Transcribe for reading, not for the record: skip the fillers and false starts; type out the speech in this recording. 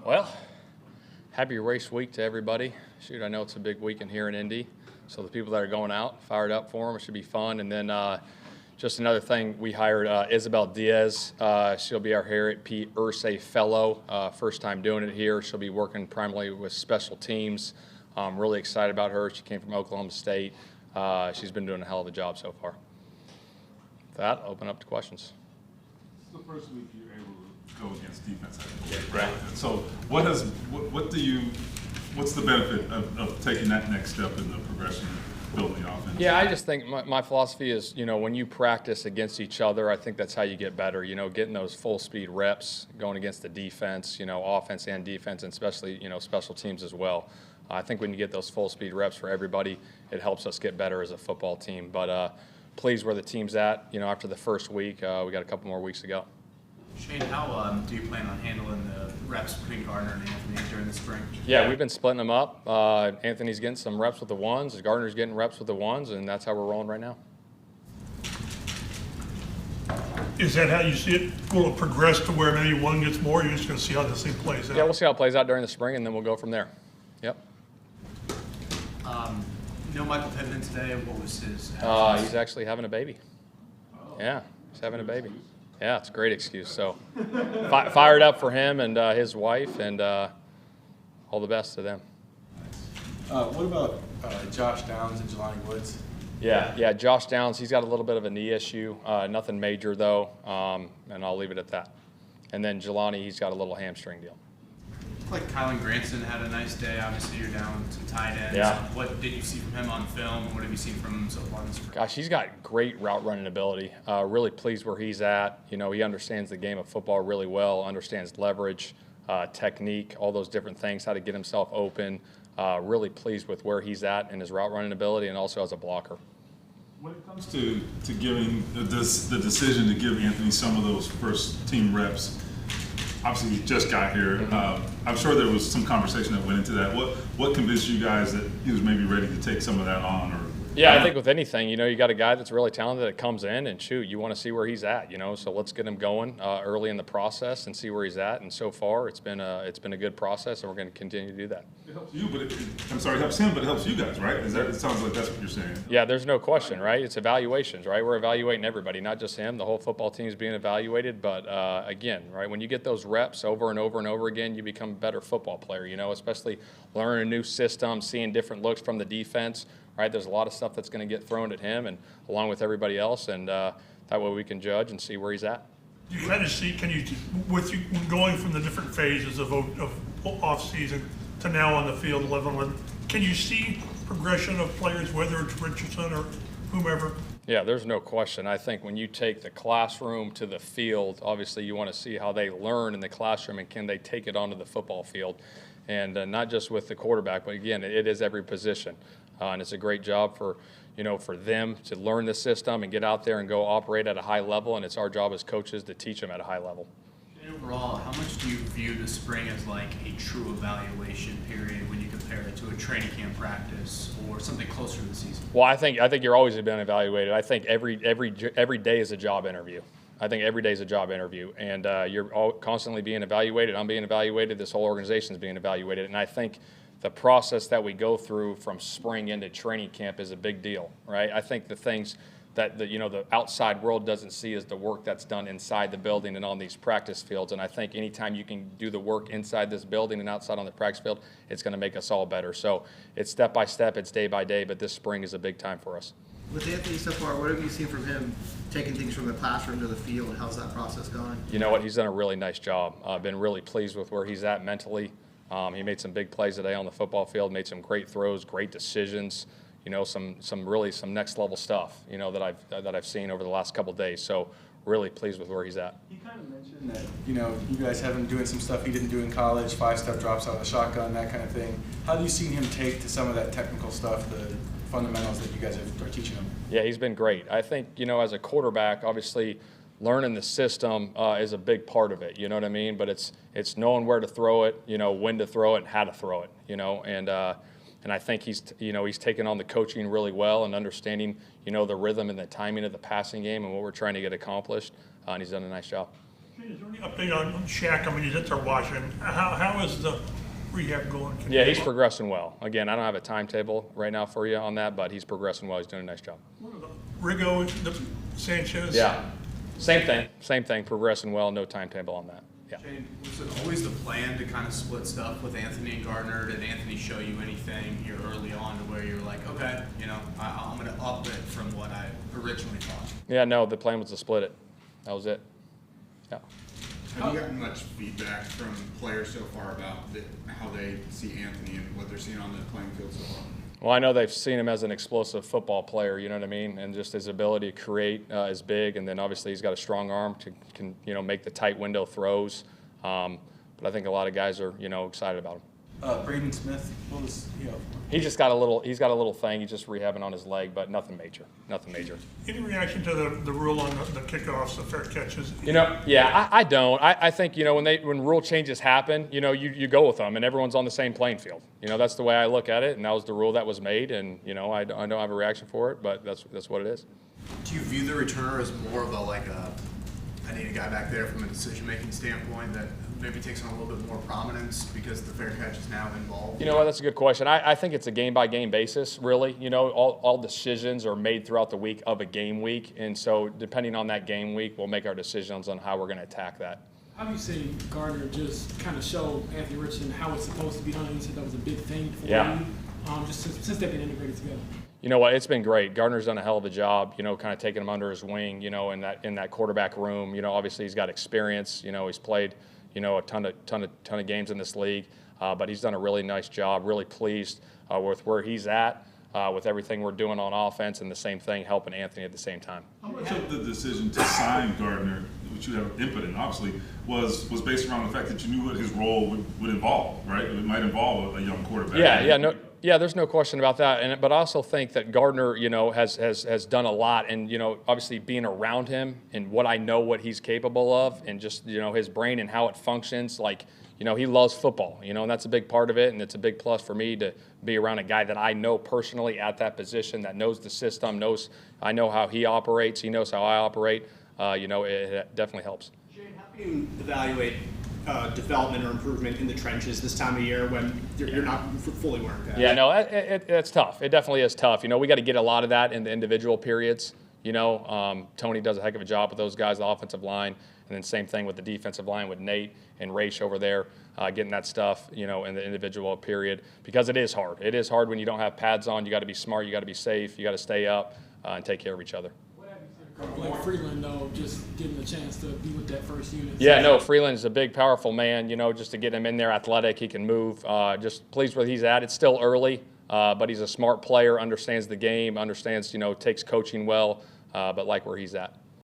Well, happy race week to everybody. Shoot, I know it's a big weekend here in Indy, so the people that are going out, fired up for them. It should be fun. And then just another thing, we hired Isabel Diaz. She'll be our Harriet P. Irsay Fellow, first time doing it here. She'll be working primarily with special teams. I'm really excited about her. She came from Oklahoma State. She's been doing a hell of a job so far. With that, I'll open up to questions. This is the first week you're able to go against defense. Right. So what's the benefit of taking that next step in the progression of building the offense? Yeah, I just think my philosophy is, when you practice against each other, I think that's how you get better. Getting those full speed reps, going against the defense, offense and defense, and especially, special teams as well. I think when you get those full speed reps for everybody, it helps us get better as a football team. But pleased where the team's at, after the first week. We got a couple more weeks to go. Shane, how do you plan on handling the reps between Gardner and Anthony during the spring? Yeah, we've been splitting them up. Anthony's getting some reps with the ones, Gardner's getting reps with the ones, and that's how we're rolling right now. Is that how you see it going to progress to where maybe one gets more? You're just going to see how this thing plays out? Yeah, we'll see how it plays out during the spring, and then we'll go from there. Yep. No Michael Pittman today. What was his? He's actually having a baby. Yeah, he's having a baby. Yeah, it's a great excuse. So fired up for him and his wife, and all the best to them. What about Josh Downs and Jelani Woods? Yeah, Josh Downs, he's got a little bit of a knee issue. Nothing major, though, and I'll leave it at that. And then Jelani, he's got a little hamstring deal. Like Kylan Granson had a nice day. Obviously, you're down some tight ends. Yeah. What did you see from him on film? What have you seen from him so far in the spring? Gosh, he's got great route running ability. Really pleased where he's at. He understands the game of football really well, understands leverage, technique, all those different things, how to get himself open. Really pleased with where he's at in his route running ability and also as a blocker. When it comes to giving the decision to give Anthony some of those first team reps, obviously he just got here. I'm sure there was some conversation that went into that. What convinced you guys that he was maybe ready to take some of that on? Or yeah, I think with anything, you got a guy that's really talented that comes in and shoot, you want to see where he's at, so let's get him going early in the process and see where he's at. And so far, it's been a good process, and we're going to continue to do that. It helps you, but it helps him, but it helps you guys, right? It sounds like that's what you're saying. Yeah, there's no question, right? It's evaluations, right? We're evaluating everybody, not just him. The whole football team is being evaluated. But again, right, when you get those reps over and over and over again, you become a better football player, especially learning a new system, seeing different looks from the defense. Right, there's a lot of stuff that's going to get thrown at him, and along with everybody else, and that way we can judge and see where he's at. You kind of see, with you going from the different phases of off season to now on the field, 11-11, can you see progression of players, whether it's Richardson or whomever? Yeah, there's no question. I think when you take the classroom to the field, obviously you want to see how they learn in the classroom and can they take it onto the football field, and not just with the quarterback, but again, it is every position. And it's a great job for them to learn the system and get out there and go operate at a high level. And it's our job as coaches to teach them at a high level. Overall, how much do you view the spring as like a true evaluation period when you compare it to a training camp practice or something closer to the season? Well, I think you're always being evaluated. I think every day is a job interview. I think every day is a job interview, and you're all constantly being evaluated. I'm being evaluated. This whole organization is being evaluated, and I think the process that we go through from spring into training camp is a big deal, right? I think the things that the outside world doesn't see is the work that's done inside the building and on these practice fields. And I think anytime you can do the work inside this building and outside on the practice field, it's going to make us all better. So it's step by step, it's day by day, but this spring is a big time for us. With Anthony so far, what have you seen from him taking things from the classroom to the field? How's that process going? You know what? He's done a really nice job. I've been really pleased with where he's at mentally. He made some big plays today on the football field, made some great throws, great decisions, some next level stuff, that I've seen over the last couple of days. So really pleased with where he's at. He kind of mentioned that, you guys have him doing some stuff he didn't do in college, 5-step drops out of the shotgun, that kind of thing. How do you see him take to some of that technical stuff, the fundamentals that you guys are teaching him? Yeah, he's been great. I think, as a quarterback, obviously learning the system is a big part of it, you know what I mean? But it's knowing where to throw it, when to throw it, and how to throw it, and I think he's taken on the coaching really well and understanding, the rhythm and the timing of the passing game and what we're trying to get accomplished, and he's done a nice job. Is there any update on Shaq? I mean, he's at there watching. How is the rehab going? Yeah, he's progressing well. Again, I don't have a timetable right now for you on that, but he's progressing well. He's doing a nice job. Rigo, the Sanchez. Yeah, same thing, progressing well, no timetable on that. Yeah. Shane, was it always the plan to kind of split stuff with Anthony and Gardner? Did Anthony show you anything here early on to where you're like, okay, you know, I'm going to up it from what I originally thought? Yeah, no, the plan was to split it. That was it. Yeah. Have you gotten much feedback from players so far about how they see Anthony and what they're seeing on the playing field so far? Well, I know they've seen him as an explosive football player, you know what I mean? And just his ability to create is big. And then obviously he's got a strong arm can make the tight window throws. But I think a lot of guys are, excited about him. Braden Smith, what was he out for? He's got a little thing. He's just rehabbing on his leg, but nothing major. Any reaction to the rule on the kickoffs, the fair catches? I don't. I think, when rule changes happen, you go with them and everyone's on the same playing field. That's the way I look at it, and that was the rule that was made, and, I don't have a reaction for it, but that's what it is. Do you view the returner as more of I need a guy back there from a decision-making standpoint that maybe takes on a little bit more prominence because the fair catch is now involved? You know what, that's a good question. I think it's a game-by-game basis, really. All decisions are made throughout the week of a game week, and so depending on that game week, we'll make our decisions on how we're going to attack that. How have you seen Gardner just kind of show Anthony Richardson how it's supposed to be done? You said that was a big thing for you, just since they've been integrated together. You know what? It's been great. Gardner's done a hell of a job, kind of taking him under his wing, in that quarterback room. Obviously he's got experience. He's played, a ton of games in this league. But he's done a really nice job. Really pleased with where he's at, with everything we're doing on offense, and the same thing helping Anthony at the same time. How much of the decision to sign Gardner, which you have input in, obviously, was based around the fact that you knew what his role would involve, right? It might involve a young quarterback. Yeah, there's no question about that. But I also think that Gardner, has done a lot, and obviously being around him and what he's capable of, and just his brain and how it functions. Like, he loves football, and that's a big part of it, and it's a big plus for me to be around a guy that I know personally at that position, that knows the system, I know how he operates, he knows how I operate. It definitely helps. Shane, how do you evaluate development or improvement in the trenches this time of year when you're not fully worked out? Yeah, no, it's tough. It definitely is tough. We got to get a lot of that in the individual periods. Tony does a heck of a job with those guys, the offensive line, and then same thing with the defensive line with Nate and Raish over there, getting that stuff, in the individual period, because it is hard. It is hard when you don't have pads on. You got to be smart. You got to be safe. You got to stay up and take care of each other. Like Freeland, though, just getting a chance to be with that first unit. Yeah, no, Freeland is a big, powerful man, just to get him in there, athletic, he can move. Just pleased where he's at. It's still early, but he's a smart player, understands the game, understands, takes coaching well, but like where he's at.